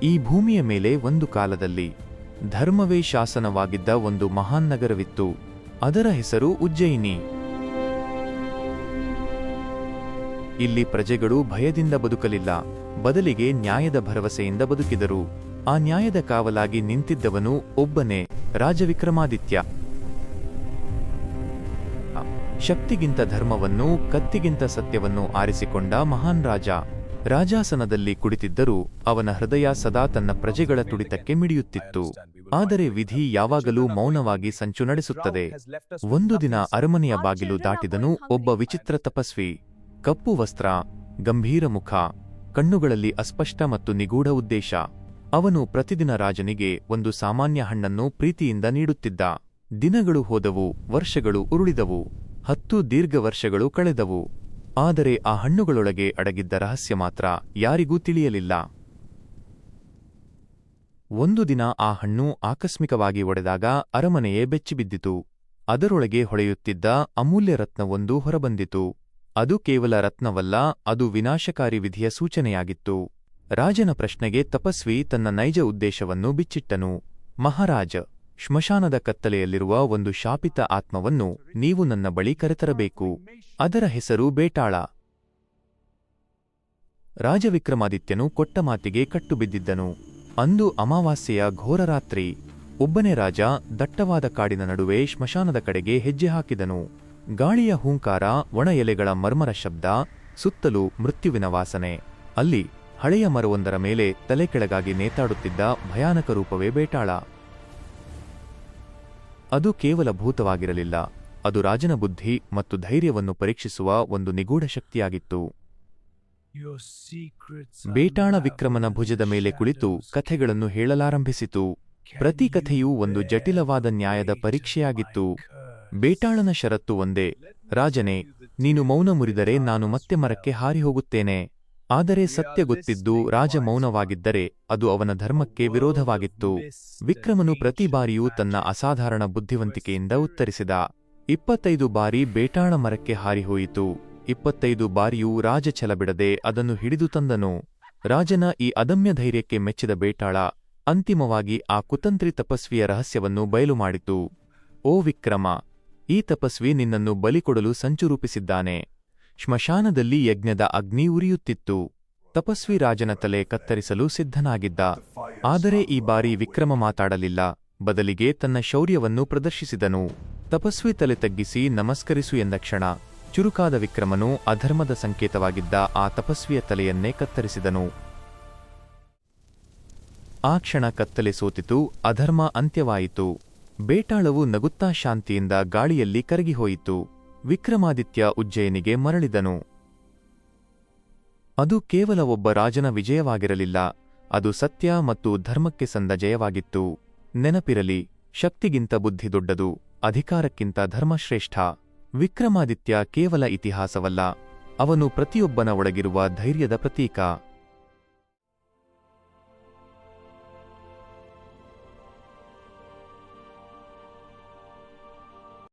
ಈ ಭೂಮಿಯ ಮೇಲೆ ಒಂದು ಕಾಲದಲ್ಲಿ ಧರ್ಮವೇ ಶಾಸನವಾಗಿದ್ದ ಒಂದು ಮಹಾನ್ ನಗರವಿತ್ತು. ಅದರ ಹೆಸರು ಉಜ್ಜಯಿನಿ. ಇಲ್ಲಿ ಪ್ರಜೆಗಳು ಭಯದಿಂದ ಬದುಕಲಿಲ್ಲ, ಬದಲಿಗೆ ನ್ಯಾಯದ ಭರವಸೆಯಿಂದ ಬದುಕಿದರು. ಆ ನ್ಯಾಯದ ಕಾವಲಾಗಿ ನಿಂತಿದ್ದವನು ಒಬ್ಬನೇ, ರಾಜವಿಕ್ರಮಾದಿತ್ಯ. ಶಕ್ತಿಗಿಂತ ಧರ್ಮವನ್ನು, ಕತ್ತಿಗಿಂತ ಸತ್ಯವನ್ನು ಆರಿಸಿಕೊಂಡ ಮಹಾನ್ ರಾಜ. ರಾಜಾಸನದಲ್ಲಿ ಕುಳಿತಿದ್ದರೂ ಅವನ ಹೃದಯ ಸದಾ ತನ್ನ ಪ್ರಜೆಗಳ ತುಡಿತಕ್ಕೆ ಮಿಡಿಯುತ್ತಿತ್ತು. ಆದರೆ ವಿಧಿ ಯಾವಾಗಲೂ ಮೌನವಾಗಿ ಸಂಚು ನಡೆಸುತ್ತದೆ. ಒಂದು ದಿನ ಅರಮನೆಯ ಬಾಗಿಲು ದಾಟಿದನು ಒಬ್ಬ ವಿಚಿತ್ರ ತಪಸ್ವಿ. ಕಪ್ಪು ವಸ್ತ್ರ, ಗಂಭೀರ ಮುಖ, ಕಣ್ಣುಗಳಲ್ಲಿ ಅಸ್ಪಷ್ಟ ಮತ್ತು ನಿಗೂಢ ಉದ್ದೇಶ. ಅವನು ಪ್ರತಿದಿನ ರಾಜನಿಗೆ ಒಂದು ಸಾಮಾನ್ಯ ಹಣ್ಣನ್ನು ಪ್ರೀತಿಯಿಂದ ನೀಡುತ್ತಿದ್ದ. ದಿನಗಳು ಹೋದವು, ವರ್ಷಗಳು ಉರುಳಿದವು, 10 ದೀರ್ಘ ವರ್ಷಗಳು ಕಳೆದವು. ಆದರೆ ಆ ಹಣ್ಣುಗಳೊಳಗೆ ಅಡಗಿದ್ದ ರಹಸ್ಯ ಮಾತ್ರ ಯಾರಿಗೂ ತಿಳಿಯಲಿಲ್ಲ. ಒಂದು ದಿನ ಆ ಹಣ್ಣು ಆಕಸ್ಮಿಕವಾಗಿ ಒಡೆದಾಗ ಅರಮನೆಯೇ ಬೆಚ್ಚಿಬಿದ್ದಿತು. ಅದರೊಳಗೆ ಹೊಳೆಯುತ್ತಿದ್ದ ಅಮೂಲ್ಯ ರತ್ನವೊಂದು ಹೊರಬಂದಿತು. ಅದು ಕೇವಲ ರತ್ನವಲ್ಲ, ಅದು ವಿನಾಶಕಾರಿ ವಿಧಿಯ ಸೂಚನೆಯಾಗಿತ್ತು. ರಾಜನ ಪ್ರಶ್ನೆಗೆ ತಪಸ್ವಿ ತನ್ನ ನೈಜ ಉದ್ದೇಶವನ್ನು ಬಿಚ್ಚಿಟ್ಟನು. ಮಹಾರಾಜ, ಶ್ಮಶಾನದ ಕತ್ತಲೆಯಲ್ಲಿರುವ ಒಂದು ಶಾಪಿತ ಆತ್ಮವನ್ನು ನೀವು ನನ್ನ ಬಳಿ ಕರೆತರಬೇಕು. ಅದರ ಹೆಸರು ಬೇಟಾಳ. ರಾಜವಿಕ್ರಮಾದಿತ್ಯನು ಕೊಟ್ಟ ಮಾತಿಗೆ ಕಟ್ಟುಬಿದ್ದಿದ್ದನು. ಅಂದು ಅಮಾವಾಸ್ಯೆಯ ಘೋರರಾತ್ರಿ. ಒಬ್ಬನೇ ರಾಜ ದಟ್ಟವಾದ ಕಾಡಿನ ನಡುವೆ ಶ್ಮಶಾನದ ಕಡೆಗೆ ಹೆಜ್ಜೆ ಹಾಕಿದನು. ಗಾಳಿಯ ಹೂಂಕಾರ, ಒಣ ಎಲೆಗಳ ಮರ್ಮರ ಶಬ್ದ, ಸುತ್ತಲೂ ಮೃತ್ಯುವಿನ ವಾಸನೆ. ಅಲ್ಲಿ ಹಳೆಯ ಮರವೊಂದರ ಮೇಲೆ ತಲೆ ಕೆಳಗಾಗಿ ನೇತಾಡುತ್ತಿದ್ದ ಭಯಾನಕ ರೂಪವೇ ಬೇಟಾಳ. ಅದು ಕೇವಲ ಭೂತವಾಗಿರಲಿಲ್ಲ, ಅದು ರಾಜನ ಬುದ್ಧಿ ಮತ್ತು ಧೈರ್ಯವನ್ನು ಪರೀಕ್ಷಿಸುವ ಒಂದು ನಿಗೂಢ ಶಕ್ತಿಯಾಗಿತ್ತು. ಬೇಟಾಳ ವಿಕ್ರಮನ ಭುಜದ ಮೇಲೆ ಕುಳಿತು ಕಥೆಗಳನ್ನು ಹೇಳಲಾರಂಭಿಸಿತು. ಪ್ರತಿ ಕಥೆಯೂ ಒಂದು ಜಟಿಲವಾದ ನ್ಯಾಯದ ಪರೀಕ್ಷೆಯಾಗಿತ್ತು. ಬೇಟಾಳನ ಷರತ್ತು ಒಂದೇ: ರಾಜನೇ, ನೀನು ಮೌನ ಮುರಿದರೆ ನಾನು ಮತ್ತೆ ಮರಕ್ಕೆ ಹಾರಿ ಹೋಗುತ್ತೇನೆ. ಆದರೆ ಸತ್ಯ ಗೊತ್ತಿದ್ದು ರಾಜ ಮೌನವಾಗಿದ್ದರೆ ಅದು ಅವನ ಧರ್ಮಕ್ಕೆ ವಿರೋಧವಾಗಿತ್ತು. ವಿಕ್ರಮನು ಪ್ರತಿ ಬಾರಿಯೂ ತನ್ನ ಅಸಾಧಾರಣ ಬುದ್ಧಿವಂತಿಕೆಯಿಂದ ಉತ್ತರಿಸಿದ. 25 ಬಾರಿ ಬೇಟಾಳ ಮರಕ್ಕೆ ಹಾರಿಹೋಯಿತು. 25 ಬಾರಿಯೂ ರಾಜ ಛಲಬಿಡದೆ ಅದನ್ನು ಹಿಡಿದು ತಂದನು. ರಾಜನ ಈ ಅದಮ್ಯ ಧೈರ್ಯಕ್ಕೆ ಮೆಚ್ಚಿದ ಬೇಟಾಳ ಅಂತಿಮವಾಗಿ ಆ ಕುತಂತ್ರಿ ತಪಸ್ವಿಯ ರಹಸ್ಯವನ್ನು ಬಯಲು ಮಾಡಿತು. ಓ ವಿಕ್ರಮ, ಈ ತಪಸ್ವಿ ನಿನ್ನನ್ನು ಬಲಿಕೊಡಲು ಸಂಚು ರೂಪಿಸಿದ್ದಾನೆ. ಶ್ಮಶಾನದಲ್ಲಿ ಯಜ್ಞದ ಅಗ್ನಿ ಉರಿಯುತ್ತಿತ್ತು. ತಪಸ್ವಿ ರಾಜನ ತಲೆ ಕತ್ತರಿಸಲು ಸಿದ್ಧನಾಗಿದ್ದ. ಆದರೆ ಈ ಬಾರಿ ವಿಕ್ರಮ ಮಾತಾಡಲಿಲ್ಲ, ಬದಲಿಗೆ ತನ್ನ ಶೌರ್ಯವನ್ನು ಪ್ರದರ್ಶಿಸಿದನು. ತಪಸ್ವಿ ತಲೆ ತಗ್ಗಿಸಿ ನಮಸ್ಕರಿಸು ಎಂದ ಕ್ಷಣ ಚುರುಕಾದ ವಿಕ್ರಮನು ಅಧರ್ಮದ ಸಂಕೇತವಾಗಿದ್ದ ಆ ತಪಸ್ವಿಯ ತಲೆಯನ್ನೇ ಕತ್ತರಿಸಿದನು. ಆ ಕ್ಷಣ ಕತ್ತಲೆ ಸೋತಿತು, ಅಧರ್ಮ ಅಂತ್ಯವಾಯಿತು. ಬೇಟಾಳವು ನಗುತ್ತಾ ಶಾಂತಿಯಿಂದ ಗಾಳಿಯಲ್ಲಿ ಕರಗಿಹೋಯಿತು. ವಿಕ್ರಮಾದಿತ್ಯ ಉಜ್ಜಯಿನಿಗೆ ಮರಳಿದನು. ಅದು ಕೇವಲ ಒಬ್ಬ ರಾಜನ ವಿಜಯವಾಗಿರಲಿಲ್ಲ, ಅದು ಸತ್ಯ ಮತ್ತು ಧರ್ಮಕ್ಕೆ ಸಂದ ಜಯವಾಗಿತ್ತು. ನೆನಪಿರಲಿ, ಶಕ್ತಿಗಿಂತ ಬುದ್ಧಿ ದೊಡ್ಡದು, ಅಧಿಕಾರಕ್ಕಿಂತ ಧರ್ಮಶ್ರೇಷ್ಠ. ವಿಕ್ರಮಾದಿತ್ಯ ಕೇವಲ ಇತಿಹಾಸವಲ್ಲ, ಅವನು ಪ್ರತಿಯೊಬ್ಬನ ಒಳಗಿರುವ ಧೈರ್ಯದ ಪ್ರತೀಕ.